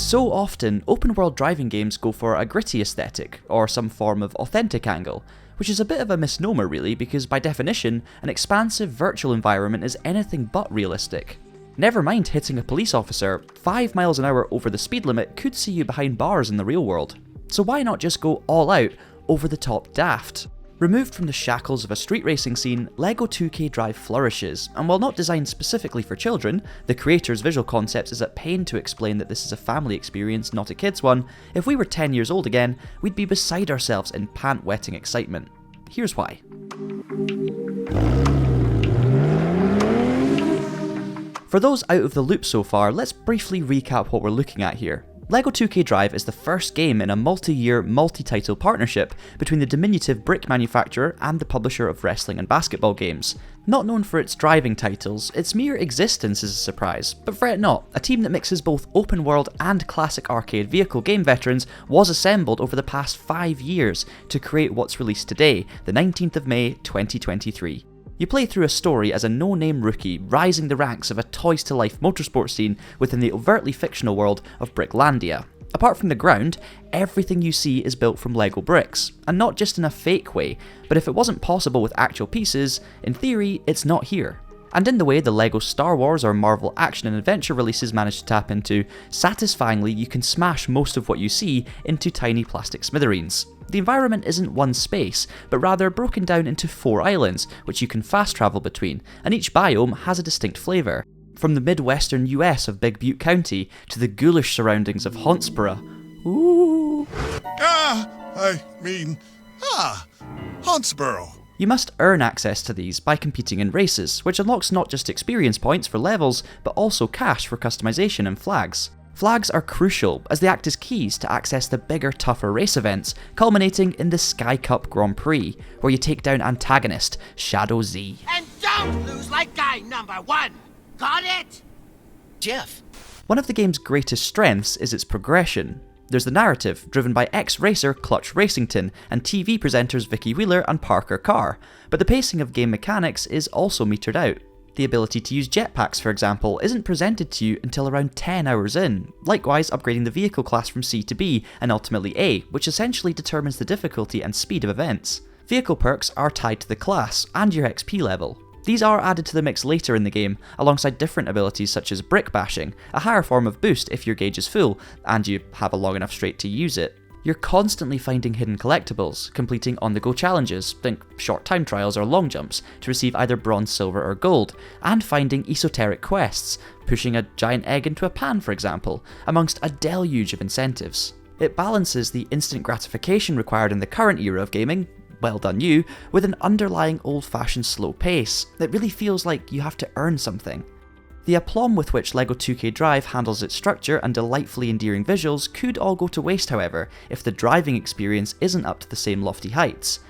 So often, open world driving games go for a gritty aesthetic, or some form of authentic angle, which is a bit of a misnomer really, because by definition, an expansive virtual environment is anything but realistic. Never mind hitting a police officer, 5 miles an hour over the speed limit could see you behind bars in the real world. So why not just go all out, over the top daft? Removed from the shackles of a street racing scene, LEGO 2K Drive flourishes, and while not designed specifically for children, the creator's visual concept is at pain to explain that this is a family experience, not a kid's one. If we were 10 years old again, we'd be beside ourselves in pant-wetting excitement. Here's why. For those out of the loop so far, let's briefly recap what we're looking at here. LEGO 2K Drive is the first game in a multi-year, multi-title partnership between the diminutive brick manufacturer and the publisher of wrestling and basketball games. Not known for its driving titles, its mere existence is a surprise, but fret not, a team that mixes both open world and classic arcade vehicle game veterans was assembled over the past 5 years to create what's released today, the 19th of May 2023. You play through a story as a no-name rookie rising the ranks of a toys-to-life motorsport scene within the overtly fictional world of Bricklandia. Apart from the ground, everything you see is built from LEGO bricks, and not just in a fake way, but if it wasn't possible with actual pieces, in theory, it's not here. And in the way the LEGO Star Wars or Marvel action and adventure releases manage to tap into, satisfyingly you can smash most of what you see into tiny plastic smithereens. The environment isn't one space, but rather broken down into 4 islands, which you can fast travel between, and each biome has a distinct flavour. From the Midwestern US of Big Butte County to the ghoulish surroundings of Huntsboro. Ooh. Huntsboro. You must earn access to these by competing in races, which unlocks not just experience points for levels, but also cash for customization and flags. Flags are crucial, as they act as keys to access the bigger, tougher race events, culminating in the Sky Cup Grand Prix, where you take down antagonist Shadow Z. And don't lose like guy number 1! Got it? Jeff. One of the game's greatest strengths is its progression. There's the narrative, driven by ex-racer Clutch Racington and TV presenters Vicky Wheeler and Parker Carr, but the pacing of game mechanics is also metered out. The ability to use jetpacks, for example, isn't presented to you until around 10 hours in, likewise upgrading the vehicle class from C to B and ultimately A, which essentially determines the difficulty and speed of events. Vehicle perks are tied to the class and your XP level. These are added to the mix later in the game, alongside different abilities such as brick bashing, a higher form of boost if your gauge is full and you have a long enough straight to use it. You're constantly finding hidden collectibles, completing on-the-go challenges, think short time trials or long jumps, to receive either bronze, silver or gold, and finding esoteric quests, pushing a giant egg into a pan for example, amongst a deluge of incentives. It balances the instant gratification required in the current era of gaming, well done you, with an underlying old-fashioned slow pace. It really feels like you have to earn something. The aplomb with which LEGO 2K Drive handles its structure and delightfully endearing visuals could all go to waste however, if the driving experience isn't up to the same lofty heights.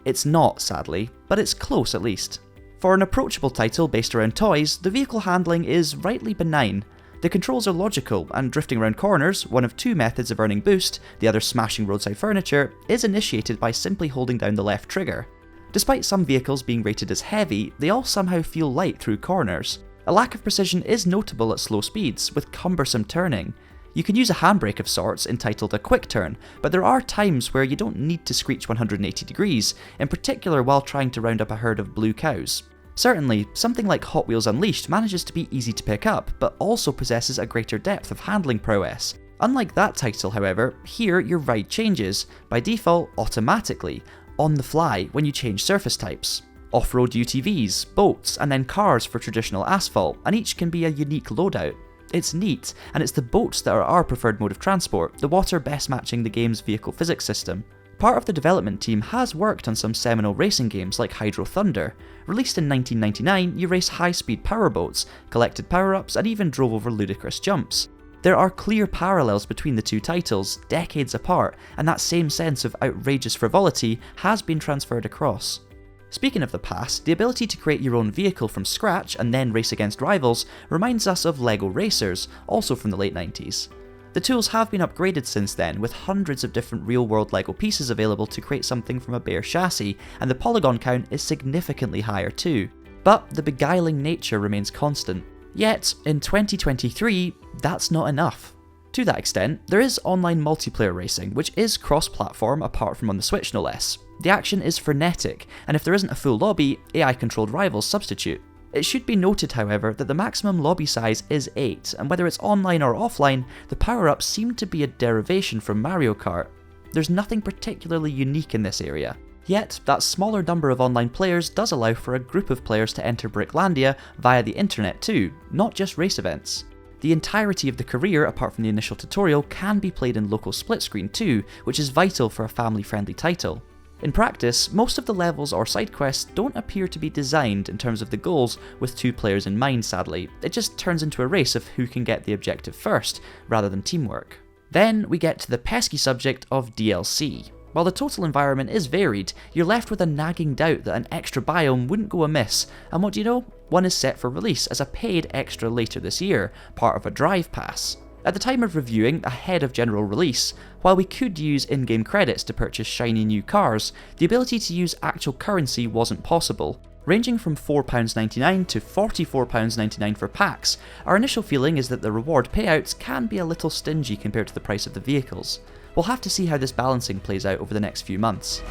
It's not, sadly, but it's close at least. For an approachable title based around toys, the vehicle handling is rightly benign. The controls are logical, and drifting around corners, one of 2 methods of earning boost, the other smashing roadside furniture, is initiated by simply holding down the left trigger. Despite some vehicles being rated as heavy, they all somehow feel light through corners. A lack of precision is notable at slow speeds, with cumbersome turning. You can use a handbrake of sorts entitled a quick turn, but there are times where you don't need to screech 180 degrees, in particular while trying to round up a herd of blue cows. Certainly, something like Hot Wheels Unleashed manages to be easy to pick up, but also possesses a greater depth of handling prowess. Unlike that title however, here your ride changes, by default automatically, on the fly when you change surface types. Off-road UTVs, boats, and then cars for traditional asphalt, and each can be a unique loadout. It's neat, and it's the boats that are our preferred mode of transport, the water best matching the game's vehicle physics system. Part of the development team has worked on some seminal racing games like Hydro Thunder. Released in 1999, you race high-speed powerboats, collected power-ups, and even drove over ludicrous jumps. There are clear parallels between the 2 titles, decades apart, and that same sense of outrageous frivolity has been transferred across. Speaking of the past, the ability to create your own vehicle from scratch and then race against rivals reminds us of LEGO Racers, also from the late 90s. The tools have been upgraded since then, with hundreds of different real-world LEGO pieces available to create something from a bare chassis, and the polygon count is significantly higher too. But the beguiling nature remains constant. Yet, in 2023, that's not enough. To that extent, there is online multiplayer racing, which is cross-platform apart from on the Switch no less. The action is frenetic, and if there isn't a full lobby, AI-controlled rivals substitute. It should be noted, however, that the maximum lobby size is 8, and whether it's online or offline, the power-ups seem to be a derivation from Mario Kart. There's nothing particularly unique in this area. Yet, that smaller number of online players does allow for a group of players to enter Bricklandia via the internet too, not just race events. The entirety of the career, apart from the initial tutorial, can be played in local split screen too, which is vital for a family-friendly title. In practice, most of the levels or side quests don't appear to be designed in terms of the goals with 2 players in mind, sadly. It just turns into a race of who can get the objective first, rather than teamwork. Then we get to the pesky subject of DLC. While the total environment is varied, you're left with a nagging doubt that an extra biome wouldn't go amiss, and what do you know? One is set for release as a paid extra later this year, part of a drive pass. At the time of reviewing, ahead of general release, while we could use in-game credits to purchase shiny new cars, the ability to use actual currency wasn't possible. Ranging from £4.99 to £44.99 for packs, our initial feeling is that the reward payouts can be a little stingy compared to the price of the vehicles. We'll have to see how this balancing plays out over the next few months.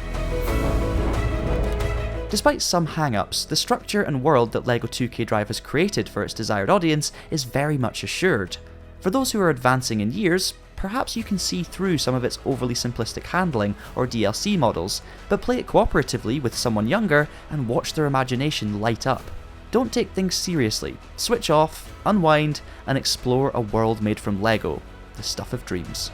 Despite some hang-ups, the structure and world that LEGO 2K Drive has created for its desired audience is very much assured. For those who are advancing in years, perhaps you can see through some of its overly simplistic handling or DLC models, but play it cooperatively with someone younger and watch their imagination light up. Don't take things seriously, switch off, unwind, and explore a world made from LEGO, the stuff of dreams.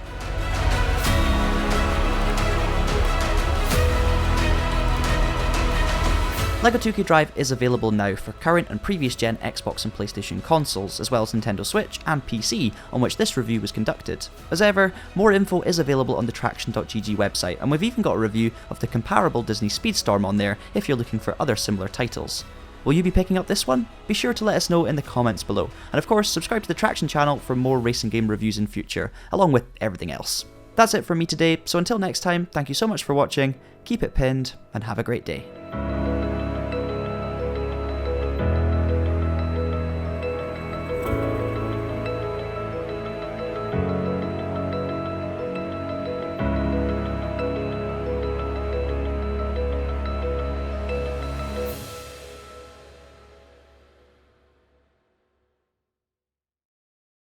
LEGO 2K Drive is available now for current and previous gen Xbox and PlayStation consoles, as well as Nintendo Switch and PC, on which this review was conducted. As ever, more info is available on the TraxionGG website, and we've even got a review of the comparable Disney Speedstorm on there if you're looking for other similar titles. Will you be picking up this one? Be sure to let us know in the comments below, and of course subscribe to the Traxion channel for more racing game reviews in future, along with everything else. That's it from me today, so until next time, thank you so much for watching, keep it pinned, and have a great day.